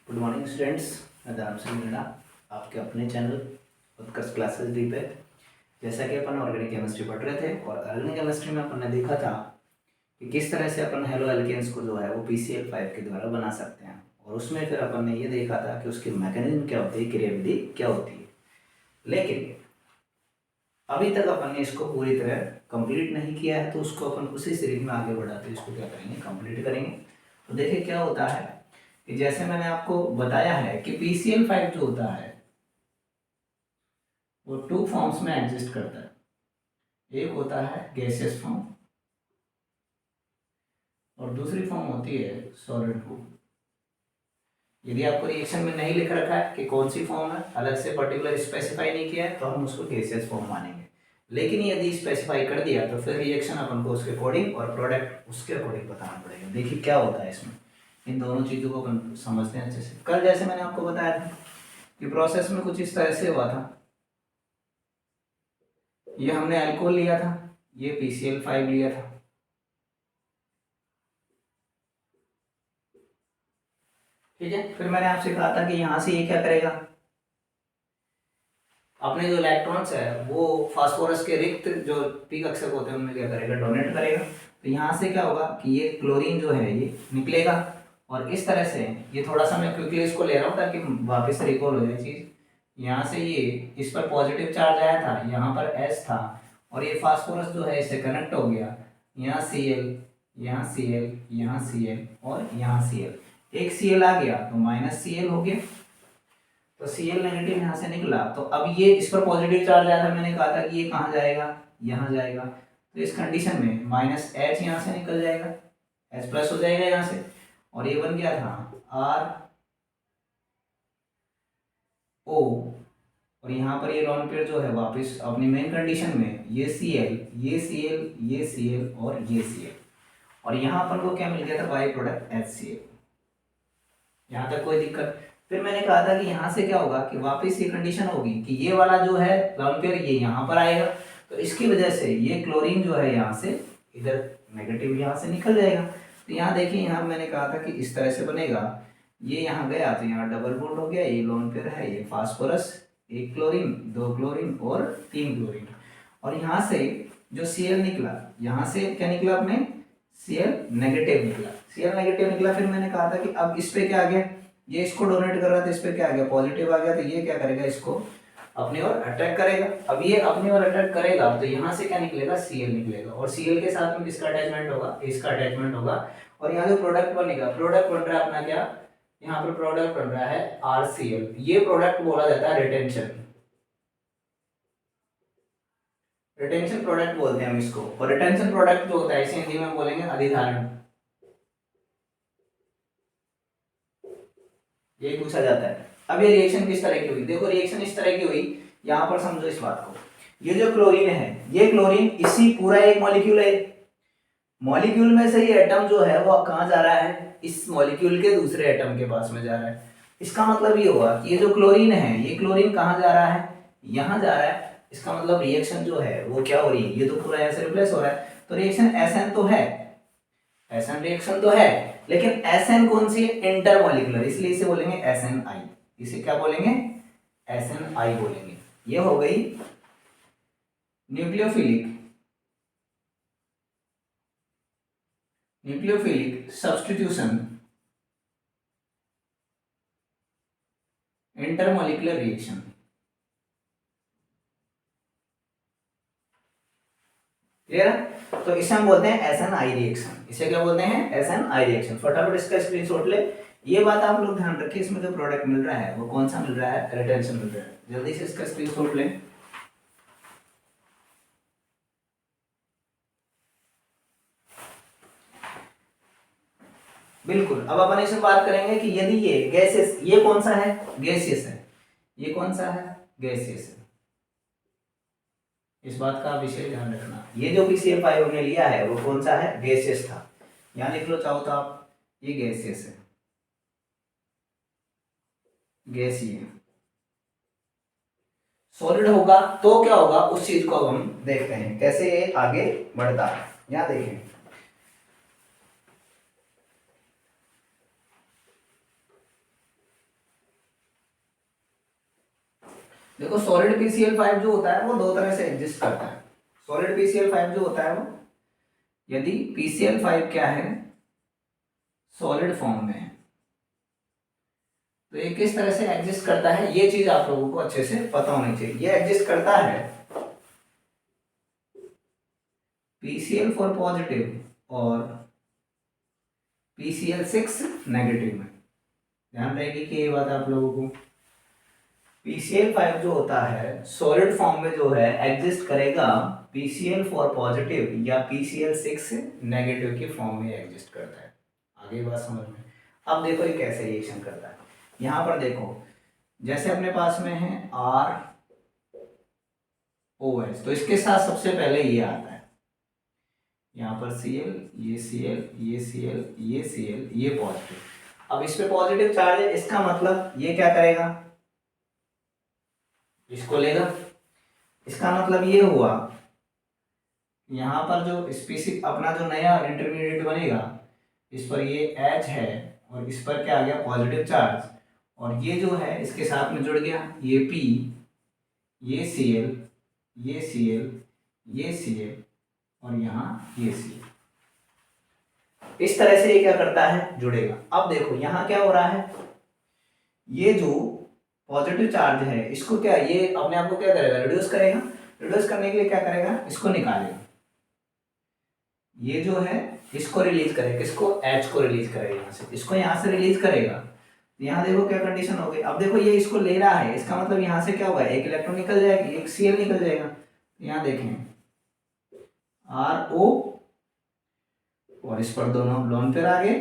Good morning students, मैं धर्म सिंह मीणा आपके अपने चैनल उत्कर्ष क्लासेस डी पे। जैसा कि अपन ऑर्गेनिक केमिस्ट्री पढ़ रहे थे और ऑर्गेनिक केमिस्ट्री में अपन ने देखा था कि किस तरह से अपन हेलो एल्केन्स को जो है वो PCl5 के द्वारा बना सकते हैं, और उसमें फिर अपन ने ये देखा था कि उसकी मैकेनिज्म क्या होती है, क्रियाविधि क्या होती है। लेकिन अभी तक अपन ने इसको पूरी तरह कंप्लीट नहीं किया है, तो उसको अपन उसी सीरीज में आगे बढ़ाते इसको क्या करेंगे, कंप्लीट करेंगे। तो देखिए क्या होता है कि जैसे मैंने आपको बताया है कि PCl5 जो होता है वो टू फॉर्म्स में एग्जिस्ट करता है। एक होता है गैसियस फॉर्म और दूसरी फॉर्म होती है सॉलिड फॉर्म। यदि आपको रिएक्शन में नहीं लिख रखा है कि कौन सी फॉर्म है, अलग से पर्टिकुलर स्पेसिफाई नहीं किया है, तो हम उसको गैसियस फॉर्म मानेंगे। लेकिन यदि स्पेसिफाई कर दिया तो फिर रिएक्शन अपन को उसके अकॉर्डिंग और प्रोडक्ट उसके अकॉर्डिंग बताना पड़ेगा। देखिए क्या होता है इसमें, इन दोनों चीज़ों को अपन समझते हैं अच्छे से। कल जैसे मैंने आपको बताया था कि प्रोसेस में कुछ इस तरह से हुआ था, ये हमने अल्कोहल लिया था, ये PCl5 लिया था। ठीक है, फिर मैंने आपसे कहा था कि यहाँ से ये क्या करेगा, अपने जो इलेक्ट्रॉन्स है वो फास्फोरस के रिक्त जो पी कक्षक होते हैं उनमें क्या करेगा, डोनेट करेगा। तो यहाँ से क्या होगा कि ये क्लोरीन जो है ये निकलेगा, और इस तरह से ये थोड़ा सा मैं क्विकली इसको ले रहा हूँ ताकि वापस रिकॉल हो जाए चीज़। यहाँ से ये इस पर पॉजिटिव चार्ज आया था, यहाँ पर S था, और ये फास्फोरस जो है इससे कनेक्ट हो गया। यहाँ Cl, यहाँ Cl, यहाँ Cl और यहाँ Cl। एक Cl आ गया तो -Cl हो गया, तो Cl नेगेटिव यहाँ से निकला। तो अब ये इस पर पॉजिटिव चार्ज आया था, मैंने कहा था कि ये कहाँ जाएगा, यहाँ जाएगा। तो इस कंडीशन में -H यहाँ से निकल जाएगा, H प्लस हो जाएगा यहाँ से, और ये बन गया था RO। और यहाँ पर ये लॉन पेयर जो है वापस अपनी मेन कंडीशन में, ये Cl, ये Cl, ये Cl और ये Cl, और यहाँ अपन को क्या मिल गया था, बाई प्रोडक्ट HCl। यहाँ तक कोई दिक्कत। फिर मैंने कहा था कि यहाँ से क्या होगा कि वापस ये कंडीशन होगी कि ये वाला जो है लॉन पेयर ये यहाँ पर आएगा, तो इसकी वजह से ये क्लोरीन जो है यहाँ से इधर नेगेटिव यहाँ से निकल जाएगा। तो यहाँ देखिए, यहाँ मैंने कहा था कि इस तरह से बनेगा, ये यहाँ गया तो यहाँ डबल बॉन्ड हो गया, ये लॉन पेयर है, ये फास्फोरस, एक क्लोरीन, दो क्लोरीन और तीन क्लोरीन। और यहाँ से जो Cl निकला, यहाँ से क्या निकला अपने, Cl नेगेटिव निकला, Cl नेगेटिव निकला। फिर मैंने कहा था कि अब इस पे क्या आ गया, ये इसको डोनेट कर रहा था, इस पे क्या आ गया, पॉजिटिव आ गया, तो ये क्या करेगा, इसको अपनी ओर अटैक करेगा। अब ये अपनी ओर अटैक करेगा तो यहाँ से क्या निकलेगा, Cl निकलेगा, और Cl के साथ में किसका अटैचमेंट होगा, इसका अटैचमेंट होगा। और यहाँ जो प्रोडक्ट बनेगा, प्रोडक्ट बन रहा है अपना क्या, यहाँ पर प्रोडक्ट बन रहा है RCl। ये प्रोडक्ट बोला जाता है रिटेंशन, रिटेंशन प्रोडक्ट बोलते हैं हम इसको। और रिटेंशन प्रोडक्ट जो होता है इसे हिंदी में बोलेंगे अधिधारण। ये पूछा जाता है। अब ये रिएक्शन किस तरह की हुई, देखो रिएक्शन इस तरह की हुई, यहां पर समझो इस बात को। ये जो क्लोरीन है, ये क्लोरीन इसी पूरा एक मॉलिक्यूल है, मॉलिक्यूल में से ये एटम जो है वो कहाँ जा रहा है, इस मॉलिक्यूल के दूसरे एटम के पास में जा रहा है। इसका मतलब ये हुआ कि ये जो क्लोरीन है, ये क्लोरीन कहाँ जा रहा है, यहाँ जा रहा है। इसका मतलब रिएक्शन जो है वो क्या हो रही है, ये तो पूरा ऐसे रिप्लेस हो रहा है, तो रिएक्शन SN तो है, SN रिएक्शन तो है, लेकिन SN कौन सी है, इंटरमॉलिक्यूलर, इसलिए इसे बोलेंगे SNI। इसे क्या बोलेंगे, SNI बोलेंगे। ये हो गई nucleophilic, nucleophilic substitution intermolecular reaction. Clear है, तो इसे हम बोलते हैं SNI रिएक्शन। इसे क्या बोलते हैं, SNI रिएक्शन। फटाफट इसका स्क्रीनशॉट ले। ये बात आप लोग ध्यान रखिए, इसमें जो प्रोडक्ट मिल रहा है वो कौन सा मिल रहा है, रिटेंशन मिल रहा है। जल्दी से इसका स्क्रीनशॉट ले। बिल्कुल, अब अपन इसमें बात करेंगे कि यदि ये गैसेस, ये कौन सा है, गैसियस है, ये कौन सा है, गैसियस है। इस बात का विशेष ध्यान रखना। ये जो PCl5 हमने लिया है वो कौन सा है, गैसियस था। यहाँ लिख लो चाहो तो आप, ये गैसियस है, गैसीय। सॉलिड होगा तो क्या होगा, उस चीज को अब हम देखते हैं कैसे ये आगे बढ़ता है। यहाँ देखें, देखो सॉलिड PCl5 जो होता है वो दो तरह से एग्जिस्ट करता है। सॉलिड PCl5 जो होता है वो, यदि PCl5 क्या है, सॉलिड फॉर्म में है, तो ये किस तरह से एग्जिस्ट करता है, ये चीज आप लोगों को अच्छे से पता होनी चाहिए। ये एग्जिस्ट करता है PCl4 पॉजिटिव और PCl6 नेगेटिव में। ध्यान रहेगी कि ये बात आप लोगों को, PCl5 जो होता है सॉलिड फॉर्म में जो है एग्जिस्ट करेगा PCl4 पॉजिटिव या PCl6 नेगेटिव के फॉर्म में एग्जिस्ट करता है। आगे बात समझ में। अब देखो ये कैसे रिएक्शन करता है। यहाँ पर देखो, जैसे अपने पास में है ROH, तो इसके साथ सबसे पहले ये आता है, यहाँ पर Cl, ये Cl, ये Cl, ये Cl, ये पॉजिटिव। अब इस पे पॉजिटिव चार्ज है, इसका मतलब ये क्या करेगा, इसको लेगा। इसका मतलब ये हुआ, यहाँ पर जो स्पीसी अपना जो नया इंटरमीडिएट बनेगा, इस पर ये H है और इस पर क्या आ गया, पॉजिटिव चार्ज, और ये जो है इसके साथ में जुड़ गया, ये P, ये Cl, ये Cl, ये Cl और यहाँ ये Cl। इस तरह से ये क्या करता है, जुड़ेगा। अब देखो यहाँ क्या हो रहा है, ये जो पॉजिटिव चार्ज है इसको क्या, ये अपने आप को क्या करेगा, रिड्यूस करेगा। रिड्यूस करने के लिए क्या करेगा, इसको निकालेगा। ये जो है इसको रिलीज करेगा, किसको, H को रिलीज करेगा यहाँ से, इसको यहाँ से रिलीज करेगा। यहाँ देखो क्या कंडीशन हो गई। अब देखो ये इसको ले रहा है, इसका मतलब यहाँ से क्या होगा, एक इलेक्ट्रॉन निकल जाएगी, एक Cl निकल जाएगा। यहाँ देखें RO और इस पर दोनों लोन पेयर आ गए,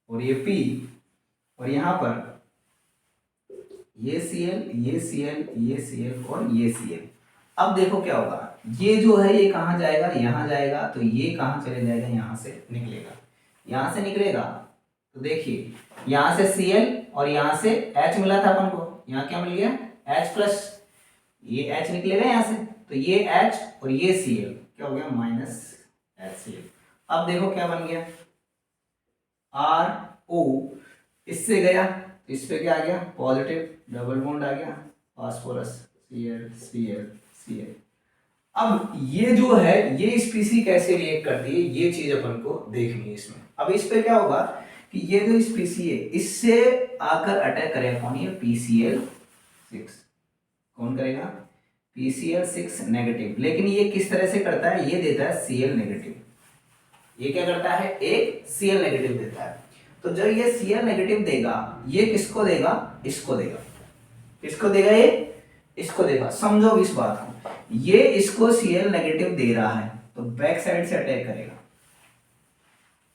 और ये P और यहाँ पर ये Cl, ये Cl, ये Cl और ये Cl। अब देखो क्या होगा, ये जो है ये कहाँ जाएगा, यहाँ जाएगा, तो ये कहाँ चले जाएगा, यहाँ से निकलेगा। यहाँ से निकलेगा तो देखिए यहाँ से Cl और यहाँ से H मिला था अपन को, यहाँ क्या मिल गया, H प्लस, ये H निकलेगा यहाँ से, तो ये H और ये Cl क्या हो गया, माइनस HCl। अब देखो क्या बन गया, RO इससे गया तो इस पे क्या आ गया, पॉजिटिव डबल बॉन्ड आ गया, फास्फोरस Cl Cl Cl। अब ये जो है ये स्पीसी कैसे रिएक्ट करती है, ये चीज अपन को देखनी है इसमें। अब इस पे क्या होगा कि ये जो स्पीसी है इससे आकर अटैक करेगा कौन, ये PCl6। कौन करेगा, PCl6 नेगेटिव। लेकिन ये किस तरह से करता है, ये देता है Cl नेगेटिव। ये क्या करता है, एक Cl नेगेटिव देता है। तो जब ये Cl नेगेटिव देगा, ये किसको देगा, इसको देगा। किसको देगा, ये इसको देगा। समझो इस बात को, ये इसको Cl नेगेटिव दे रहा है तो बैक साइड से अटैक करेगा।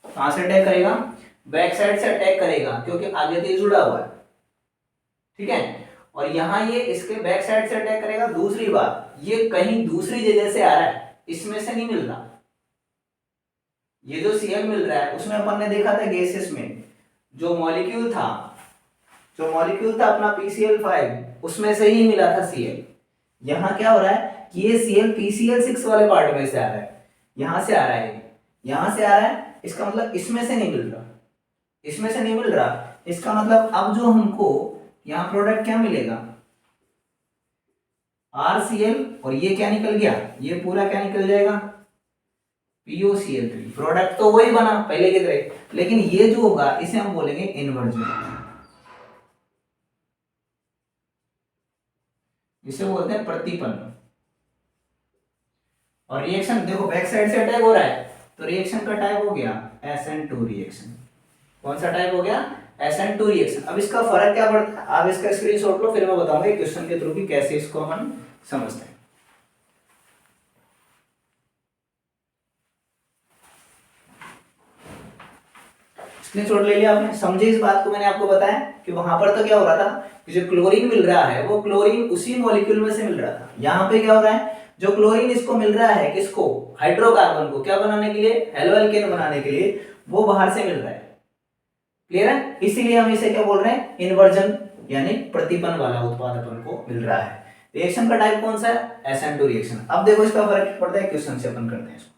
कहां से अटैक करेगा, बैक साइड से अटैक करेगा, क्योंकि आगे तो ये जुड़ा हुआ है, ठीक है। और यहां ये इसके बैक साइड से अटैक करेगा। दूसरी बात, ये कहीं दूसरी जगह से आ रहा है, इसमें से नहीं मिल रहा। ये जो Cl मिल रहा है उसमें अपन ने देखा था गैसेस में जो मॉलिक्यूल था, अपना PCl5 उसमें से ही मिला था Cl। यहाँ क्या हो रहा है कि ये Cl PCl6 वाले पार्ट में से आ रहा है, यहां से आ रहा है, यहां से आ रहा है। इसका मतलब इसमें से नहीं मिल रहा, इसमें से नहीं मिल रहा। इसका मतलब अब जो हमको यहाँ प्रोडक्ट क्या मिलेगा, RCl, और ये क्या निकल गया, ये पूरा क्या निकल जाएगा, POCl3। प्रोडक्ट तो वही बना पहले की तरह, लेकिन ये जो होगा इसे हम बोलेंगे इन्वर्जन, इसे बोलते हैं प्रतिपन्न। और रिएक्शन देखो बैक साइड से अटैक हो रहा है, तो रिएक्शन का टाइप हो गया SN2 रिएक्शन। कौन सा टाइप हो गया, SN2 रिएक्शन। अब इसका फर्क क्या पड़ता है, आप इसका स्क्रीनशॉट लो, फिर मैं बताऊंगा क्वेश्चन के थ्रू कि कैसे इसको अपन समझते हैं। स्क्रीनशॉट ले लिया आपने, समझे इस बात को। मैंने आपको बताया कि वहां पर तो क्या हो रहा था कि जो क्लोरीन मिल रहा है वो क्लोरीन उसी मॉलिक्यूल में से मिल रहा था। यहाँ पे क्या हो रहा है, जो क्लोरीन इसको मिल रहा है, किसको, हाइड्रोकार्बन को, क्या बनाने के लिए, हेलोएल्केन बनाने के लिए, वो बाहर से मिल रहा है। क्लियर है, इसीलिए हम इसे क्या बोल रहे हैं, इन्वर्जन, यानी प्रतिपन्न वाला उत्पाद अपन को मिल रहा है। रिएक्शन का टाइप कौन सा है, SN2 रिएक्शन। अब देखो इसका फर्क पड़ता है, क्वेश्चन से अपन करते हैं इसको।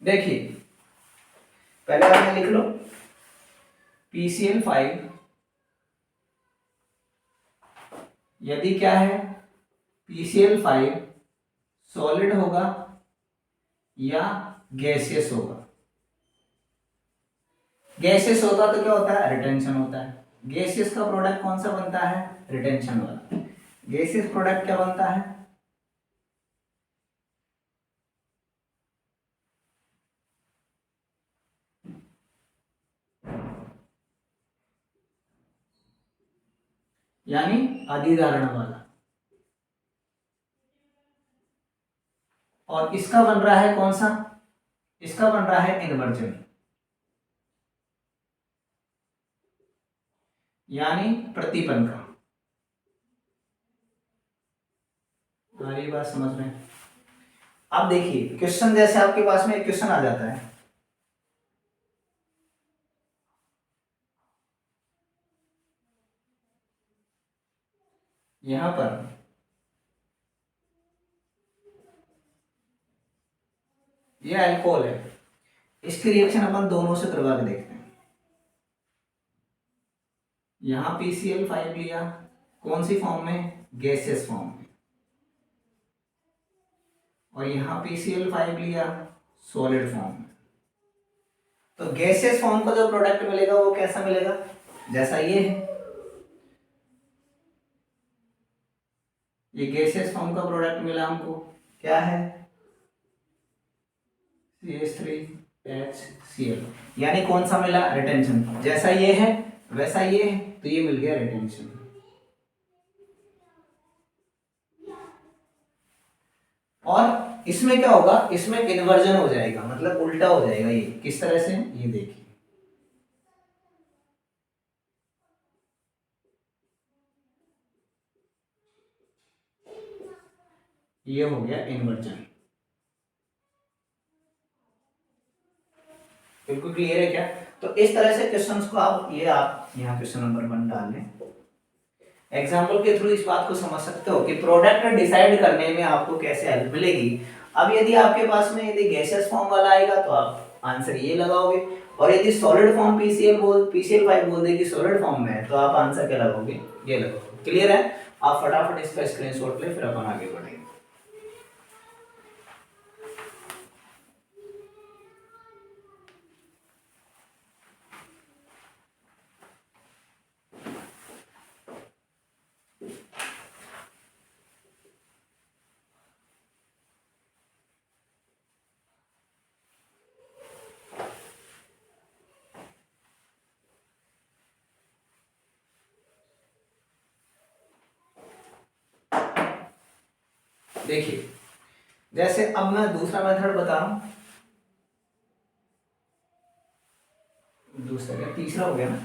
देखिए पहले आपने लिख लो PCl5 यदि क्या है, PCl5 सॉलिड होगा या गैसियस होगा। गैसियस होता तो क्या होता है, रिटेंशन होता है। गैसियस का प्रोडक्ट कौन सा बनता है, रिटेंशन वाला। गैसियस प्रोडक्ट क्या बनता है, यानी अधिधारण वाला। और इसका बन रहा है कौन सा, इसका बन रहा है इन्वर्जन, यानी प्रतिपन का। हमारी बात समझ में। अब देखिए क्वेश्चन, जैसे आपके पास में एक क्वेश्चन आ जाता है, यहां पर यह अल्कोहल है, इसकी रिएक्शन अपन दोनों से करवा के देखते हैं। यहां PCl5 लिया, कौन सी फॉर्म में, गैसियस फॉर्म में, और यहां PCl5 लिया सॉलिड फॉर्म में। तो गैसियस फॉर्म का जो प्रोडक्ट मिलेगा वो कैसा मिलेगा, जैसा ये है, ये गैसियस फॉर्म का प्रोडक्ट मिला हमको, क्या है, CH3HCl, यानी कौन सा मिला, रिटेंशन। जैसा ये है वैसा ये है, तो ये मिल गया रिटेंशन। और इसमें क्या होगा, इसमें इन्वर्जन हो जाएगा, मतलब उल्टा हो जाएगा। ये किस तरह से, ये देखिए, ये हो गया इन्वर्जन। बिल्कुल क्लियर है क्या। तो इस तरह से क्वेश्चंस को आप यहाँ क्वेश्चन नंबर 1 डाल लें, एग्जाम्पल के थ्रू इस बात को समझ सकते हो कि प्रोडक्ट डिसाइड करने में आपको कैसे हेल्प मिलेगी। अब यदि आपके पास में यदि गैसियस फॉर्म वाला आएगा तो आप आंसर ये लगाओगे, और यदि सॉलिड फॉर्म PCl5 बोल दे कि सॉलिड फॉर्म में है, तो आप आंसर क्या लगाओगे, ये लगाओगे। क्लियर है। आप फटाफट इसका स्क्रीनशॉट ले, फिर अपन आगे बढ़ेंगे। देखिए, जैसे अब मैं दूसरा मेथड बता रहा हूं, दूसरा क्या, तीसरा हो गया ना,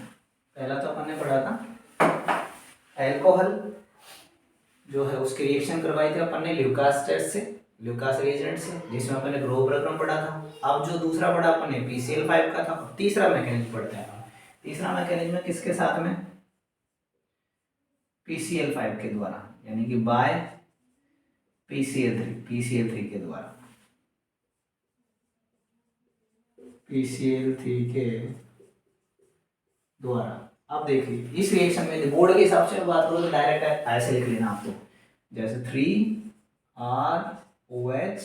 पहला तो अपन ने पढ़ा था एल्कोहल जो है उसकी रिएक्शन करवाई थी अपन ने ल्यूकास टेस्ट से, ल्यूकास रिएजेंट से, जिसमें अपन ने ग्रो प्रक्रम पढ़ा था। अब जो दूसरा पढ़ा अपन ने PCl5 का था। तीसरा मैकेनिज्म पढ़ते हैं। तीसरा मैकेनिज्म किसके साथ में, PCl5 के द्वारा, यानी कि बाय PCl3 के द्वारा, PCl3 के द्वारा। अब देखिए इस रिएक्शन में बोर्ड के हिसाब से बात करो तो डायरेक्ट ऐसे लिख लेना आप, तो जैसे 3ROH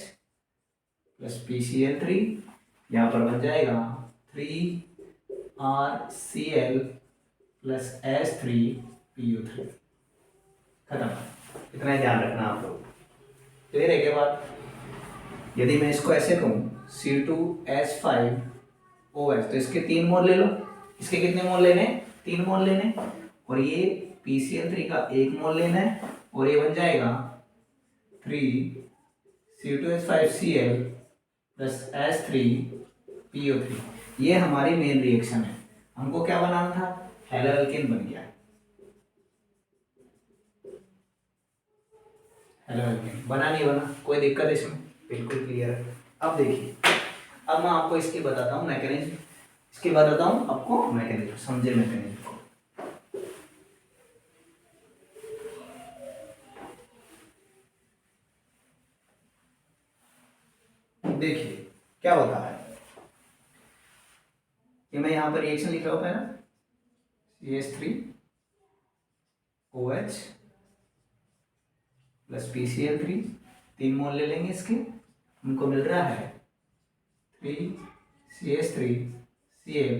प्लस PCl3, यहाँ पर बन जाएगा 3RCl प्लस H3PO3। खत्म। इतना ही ध्यान रखना आप लोग। क्लियर है क्या बात। यदि मैं इसको ऐसे कहूँ C2H5OH, तो इसके 3 मोल ले लो। इसके कितने मोल लेने, 3 मोल लेने, और ये PCl3 का 1 मोल लेना है, और ये बन जाएगा 3C2H5Cl प्लस H3PO3। ये हमारी मेन रिएक्शन है। हमको क्या बनाना था, हेलोएल्केन बन गया। हेलोएल्केन बना नहीं बना, कोई दिक्कत इसमें, बिल्कुल क्लियर है। अब देखिए, अब मैं आपको इसकी बताता हूँ मैकेनिज्म, इसकी बताता हूँ आपको मैकेनिज्म, समझे मैकेनिज्म को। देखिए क्या होता है कि मैं यहाँ पर रिएक्शन लिख रहा हूँ पहला, CH3OH प्लस PCl3, 3 मोल ले लेंगे इसके, हमको मिल रहा है 3CH3Cl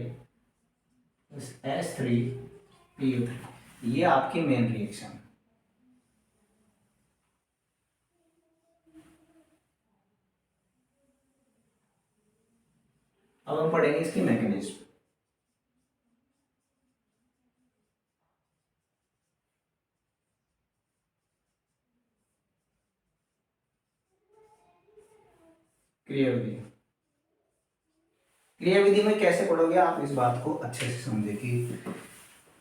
प्लस H3PO3। ये आपकी मेन रिएक्शन। अब हम पढ़ेंगे इसकी मैकेनिज्म। क्रियाविधि, क्रियाविधि में कैसे पढ़ोगे आप इस बात को अच्छे से समझे कि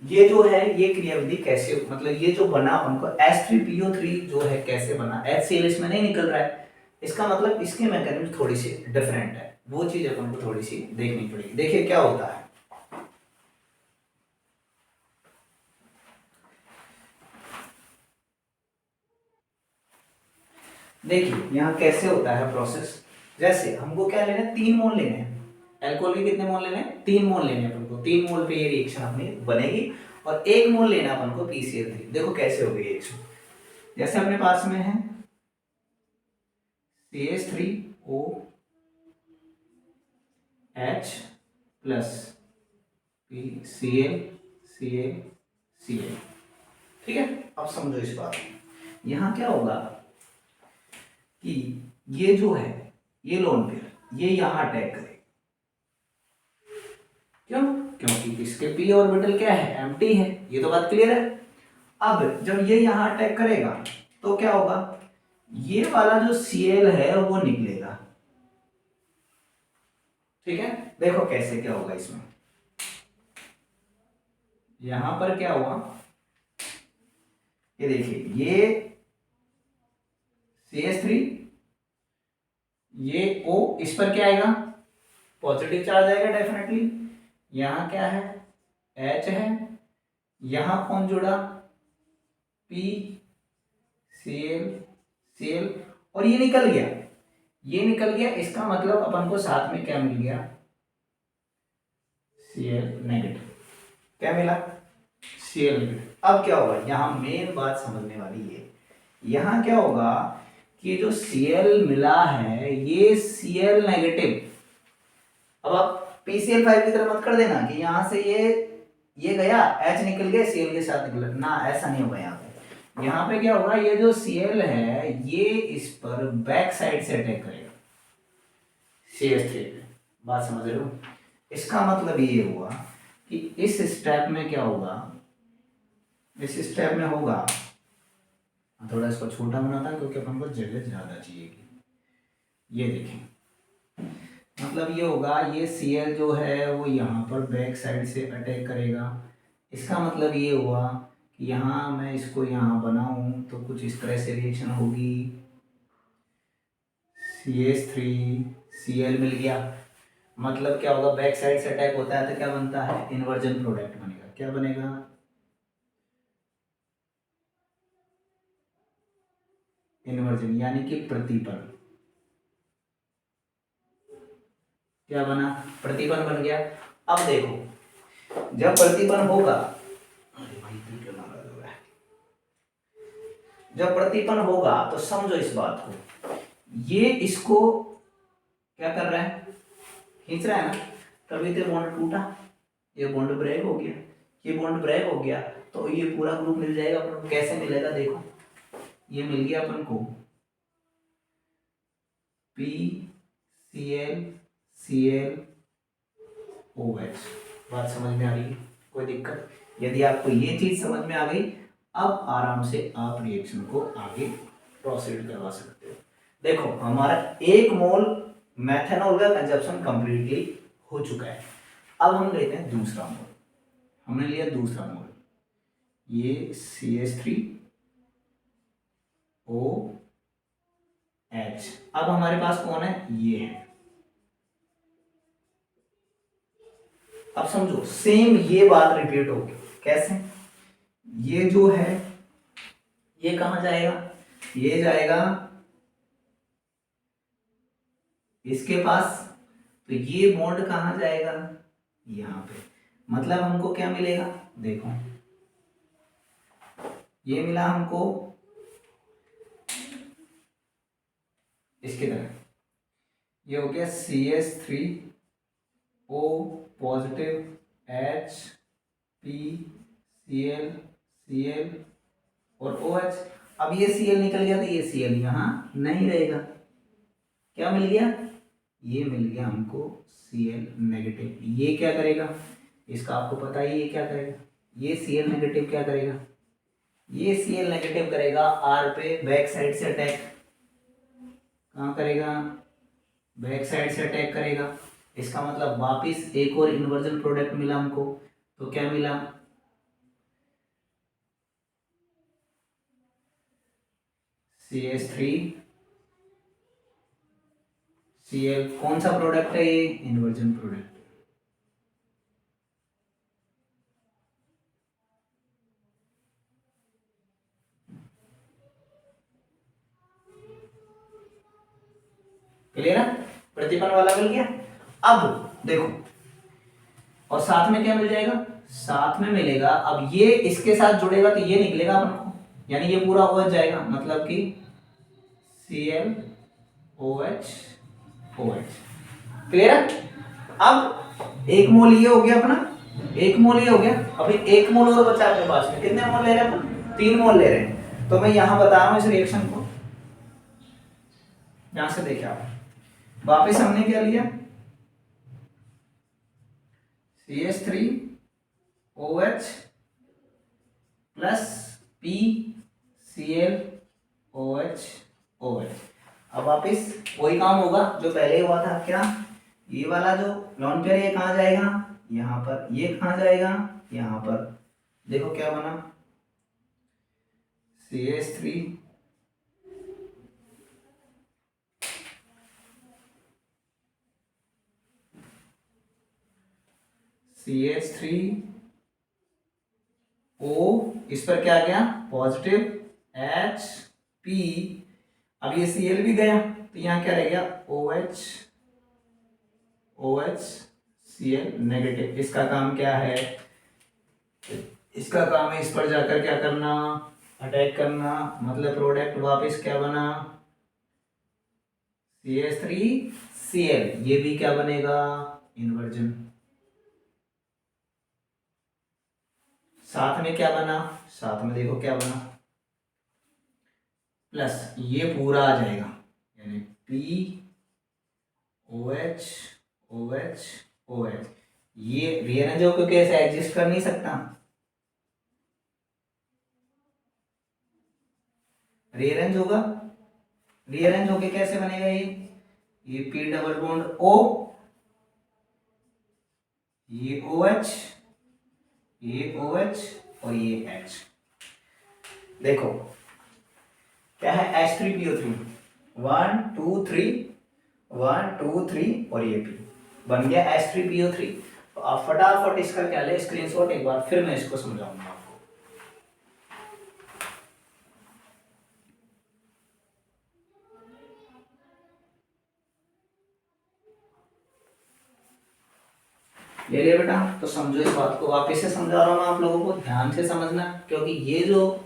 ये जो है ये क्रियाविधि कैसे, मतलब ये जो बना हमको H3PO3 जो है कैसे बना, HCl इसमें नहीं निकल रहा है, इसका मतलब इसके मैकेनिज्म थोड़ी सी डिफरेंट है, वो चीज अपन को थोड़ी सी देखनी पड़ेगी। देखिए क्या होता है, देखिए यहाँ कैसे होता है प्रोसेस। जैसे हमको क्या लेना है, 3 मोल लेने हैं अल्कोहल के। कितने मोल लेने हैं, 3 मोल लेने हैं अपन को। 3 मोल पे ये रिएक्शन अपनी बनेगी और 1 मोल लेना अपन को PCl3। देखो कैसे होगी रिएक्शन। जैसे अपने पास में है CH3OH प्लस PCl ठीक है। अब समझो इस बात में, यहाँ क्या होगा कि ये जो है ये लोन पेयर ये यहाँ अटैक करे, क्यों, क्योंकि इसके p ऑर्बिटल क्या है, एम्प्टी है, ये तो बात क्लियर है। अब जब ये यहाँ अटैक करेगा तो क्या होगा, ये वाला जो Cl है वो निकलेगा, ठीक है। देखो कैसे क्या होगा इसमें, यहां पर क्या हुआ, ये देखिए ये CH3 ये O, इस पर क्या आएगा, पॉजिटिव चार्ज आएगा डेफिनेटली। यहाँ क्या है, H है, यहाँ कौन जुड़ा, P Cl और ये निकल गया, ये निकल गया, इसका मतलब अपन को साथ में क्या मिल गया, Cl नेगेटिव। क्या मिला, Cl नेगेटिव। अब क्या होगा, यहाँ मेन बात समझने वाली है, यहाँ क्या होगा कि जो Cl मिला है ये Cl नेगेटिव। अब आप PCl5 की तरह मत कर देना कि यहाँ से ये गया, H निकल गया Cl के साथ निकला ना, ऐसा नहीं होगा। यहाँ पे क्या होगा, ये जो Cl है ये इस पर बैक साइड से अटैक करेगा CH3 पे। बात समझ रहे हो, इसका मतलब ये हुआ कि इस स्टेप में क्या होगा, इस स्टेप में होगा, थोड़ा इसको छोटा बनाता है क्योंकि अपन को जगह ज्यादा चाहिए। ये देखें, मतलब ये होगा, ये Cl जो है वो यहाँ पर बैक साइड से अटैक करेगा। इसका मतलब ये हुआ कि यहाँ मैं इसको यहाँ बनाऊं तो कुछ इस तरह से रिएक्शन होगी, CH3Cl मिल गया, मतलब क्या होगा, बैक साइड से अटैक होता है तो क्या बनता है, इन्वर्जन प्रोडक्ट बनेगा। क्या बनेगा, इन्वर्जन यानी कि प्रतिपन। क्या बना, प्रतिपन बन गया। अब देखो जब प्रतिपन होगा, अरे भाई क्या लगा हुआ है, जब प्रतिपन होगा तो समझो इस बात को, ये इसको क्या कर रहा है, खींच रहा है ना, तभी तो बॉन्ड टूटा, ये बॉन्ड ब्रेक हो गया, ये बॉन्ड ब्रेक हो गया तो ये पूरा ग्रुप मिल जाएगा अपन को। कैसे मिलेगा, देखो ये मिल गया अपन को PClClOH। बात समझ में आ रही है, कोई दिक्कत, यदि आपको ये चीज समझ में आ गई अब आराम से आप रिएक्शन को आगे प्रोसीड करवा सकते हो। देखो हमारा 1 मोल मेथनॉल का कंजप्शन कंप्लीटली हो चुका है। अब हम लेते हैं दूसरा मोल, हमने लिया दूसरा मोल, ये CH3OH। अब हमारे पास कौन है, ये है। अब समझो सेम ये बात रिपीट होगी, कैसे, ये जो है ये कहां जाएगा, ये जाएगा इसके पास, तो ये बॉन्ड कहां जाएगा, यहां पे। मतलब हमको क्या मिलेगा, देखो ये मिला हमको इसकी तरह, ये हो गया CH3O पॉजिटिव HPCl और OH। अब ये Cl निकल गया तो ये Cl यहाँ नहीं रहेगा, क्या मिल गया, ये मिल गया हमको Cl नेगेटिव। ये क्या करेगा, इसका आपको पता ही ये क्या करेगा, ये Cl नेगेटिव क्या करेगा, ये Cl नेगेटिव करेगा R पे बैक साइड से अटैक, कहाँ करेगा, बैक साइड से अटैक करेगा। इसका मतलब वापिस एक और इन्वर्जन प्रोडक्ट मिला हमको, तो क्या मिला, CH3Cl। कौन सा प्रोडक्ट है ये, इन्वर्जन प्रोडक्ट। क्लियर है, प्रतिपन्न वाला मिल गया। अब देखो, और साथ में क्या मिल जाएगा, साथ में मिलेगा, अब ये इसके साथ जुड़ेगा तो ये निकलेगा अपन को, यानी ये पूरा OH जाएगा, मतलब कि ClOH OH। क्लियर है। अब एक मोल ये हो गया अपना, एक मोल ये हो गया, अभी एक मोल और बचा अपने पास में, कितने मोल ले रहे हैं अपन, 3 मोल ले रहे हैं। तो मैं यहां बता रहा हूं इस रिएक्शन को, यहां से देखिए आप, वापस हमने क्या लिया, CH3OH प्लस PClOH OH। अब वापिस वही काम होगा जो पहले हुआ था, क्या, ये वाला जो लॉन पेयर ये कहाँ जाएगा, यहाँ पर, ये कहाँ जाएगा, यहाँ पर। देखो क्या बना, CH3 CH3O, इस पर क्या आ गया, पॉजिटिव HP। अब ये Cl भी गया तो यहाँ क्या रह गया, OH Cl नेगेटिव। इसका काम क्या है, इसका काम है इस पर जाकर क्या करना, अटैक करना, मतलब प्रोडक्ट वापस क्या बना, CH3Cl। ये भी क्या बनेगा, इन्वर्जन। साथ में क्या बना, साथ में देखो क्या बना, प्लस ये पूरा आ जाएगा, यानी POH OH OH। ये रीअरेंज होकर कैसे एग्जिस्ट कर नहीं सकता, रीअरेंज होगा, रीअरेंज होके कैसे बनेगा ये P डबल बॉन्ड O, ये OH, ये OH और ये H। देखो क्या है, H3PO3, 1 2 3 1 2 3 और ये P बन गया H3PO3। तो आप फटाफट इसका क्या ले स्क्रीनशॉट, एक बार फिर मैं इसको समझाऊंगा आपको। ले लिया बेटा, तो समझो इस बात को, वापस से समझा रहा हूँ मैं आप लोगों को, ध्यान से समझना, क्योंकि ये जो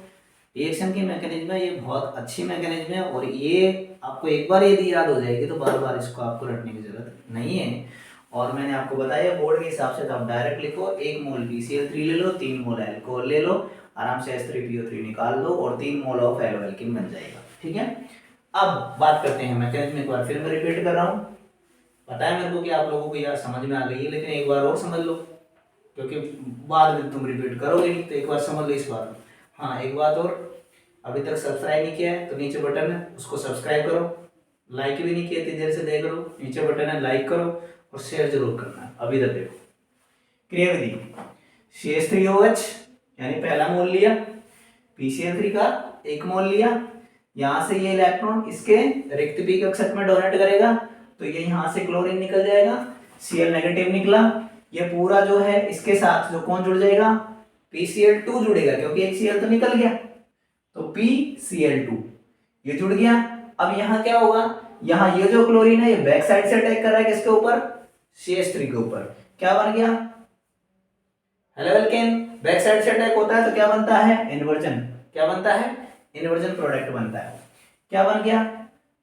रिएक्शन की मैकेनिज्म है ये बहुत अच्छी मैकेनिज्म है, और ये आपको एक बार यदि याद हो जाएगी तो बार बार इसको आपको रटने की जरूरत नहीं है। और मैंने आपको बताया बोर्ड के हिसाब से, तो आप डायरेक्ट लिखो, 1 मोल PCl3 ले लो, 3 मोल एल्कोहल ले लो, आराम से H3PO3 निकाल लो और 3 मोल ऑफ एल्कोहल बन जाएगा। ठीक है, अब बात करते हैं मैकेनिज्म, एक बार फिर मैं रिपीट कर रहा हूँ। पता है मेरे को कि आप लोगों को यार समझ में आ गई है, लेकिन एक बार और समझ लो, क्योंकि बाद में तुम रिपीट करोगे नहीं, तो एक बार समझ लो इस बात को। हाँ एक बात और, अभी तक सब्सक्राइब नहीं किया है तो नीचे बटन है उसको सब्सक्राइब करो, लाइक भी नहीं किया इतनी देर से देख लो, नीचे बटन है लाइक करो और शेयर जरूर करना है। अभी तक देखो क्रियाविधि, CH3OH यानी पहला मोल लिया, PCl3 का 1 मोल लिया, यहाँ से ये इलेक्ट्रॉन इसके रिक्त p कक्षक में डोनेट करेगा, तो ये यहाँ से क्लोरीन निकल जाएगा, Cl नेगेटिव निकला, ये पूरा जो है इसके साथ जो कौन जुड़ जाएगा, PCl2 जुड़ेगा, क्योंकि एक Cl तो निकल गया, तो PCl2 ये जुड़ गया। अब यहाँ क्या होगा, यहाँ ये जो क्लोरीन है ये बैक साइड से अटैक कर रहा है किसके ऊपर, CH3 के ऊपर, क्या बन गया हेलो एल्केन बैक साइड से अटैक होता है तो क्या बनता है, इन्वर्जन। क्या बनता है, इन्वर्जन प्रोडक्ट बनता है। क्या बन गया,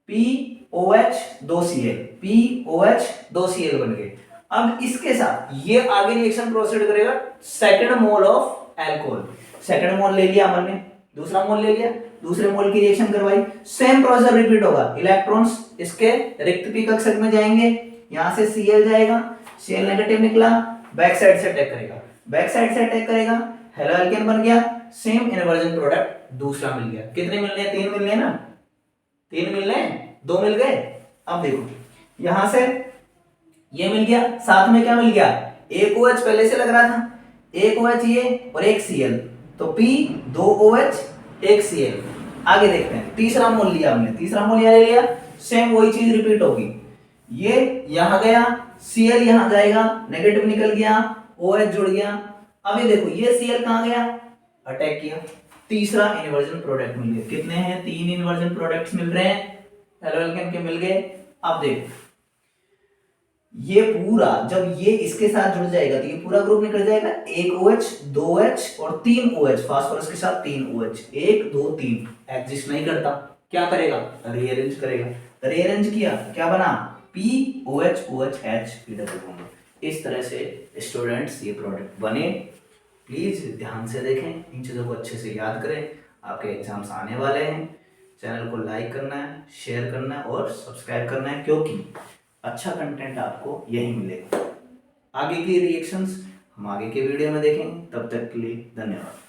POH 2Cl, POH 2Cl बन गए। अब इसके साथ ये आगे रिएक्शन प्रोसीड करेगा, second mole of alcohol, second mole ले लिया हमने, दूसरा मोल ले लिया, दूसरे मोल की रिएक्शन करवाई, सेम प्रोसेस रिपीट होगा। इलेक्ट्रॉन्स इसके रिक्त पी कक्षक में जाएंगे, यहां से Cl जाएगा, Cl नेगेटिव निकला, बैक साइड से अटैक करेगा, बैक साइड से अटैक करेगा, हेलो एल्केन बन गया, सेम इन्वर्जन प्रोडक्ट दूसरा मिल गया। कितने मिलने हैं, 3 मिलने हैं ना, 3 मिलने हैं, 2 मिल गए। अब देखो यहां से ये मिल गया, साथ में क्या मिल गया, एक OH पहले से लग रहा था, एक OH ये और एक Cl, तो P 2 OH 1 Cl। आगे देखते हैं, तीसरा मोल लिया हमने, तीसरा मोल ले लिया, सेम वही चीज रिपीट होगी, ये यहां गया, Cl यहां जाएगा, नेगेटिव निकल गया, OH जुड़ गया। अब ये देखो ये Cl कहां गया, अटैक किया, तीसरा इन्वर्जन प्रोडक्ट मिल गया। कितने हैं, 3 इन्वर्जन प्रोडक्ट्स मिल रहे हैं, हेलो एल्केन के मिल गए। अब देखो ये पूरा जब ये इसके साथ जुड़ जाएगा तो ये पूरा ग्रुप निकल जाएगा, 1 OH 2 OH और 3 OH, फास्फोरस के साथ 3 OH, 1 2 3 एग्जिस्ट नहीं करता, क्या करेगा, रीअरेंज करेगा, रीअरेंज किया, क्या बना, POH OH H P double bond. इस तरह से स्टूडेंट्स ये प्रोडक्ट बने। प्लीज ध्यान से देखें, इन चीजों को अच्छे से याद करें, आपके एग्जाम्स आने वाले हैं। चैनल को लाइक करना है, शेयर करना है और सब्सक्राइब करना है, क्योंकि अच्छा कंटेंट आपको यही मिलेगा। आगे की रिएक्शंस हम आगे के वीडियो में देखेंगे, तब तक के लिए धन्यवाद।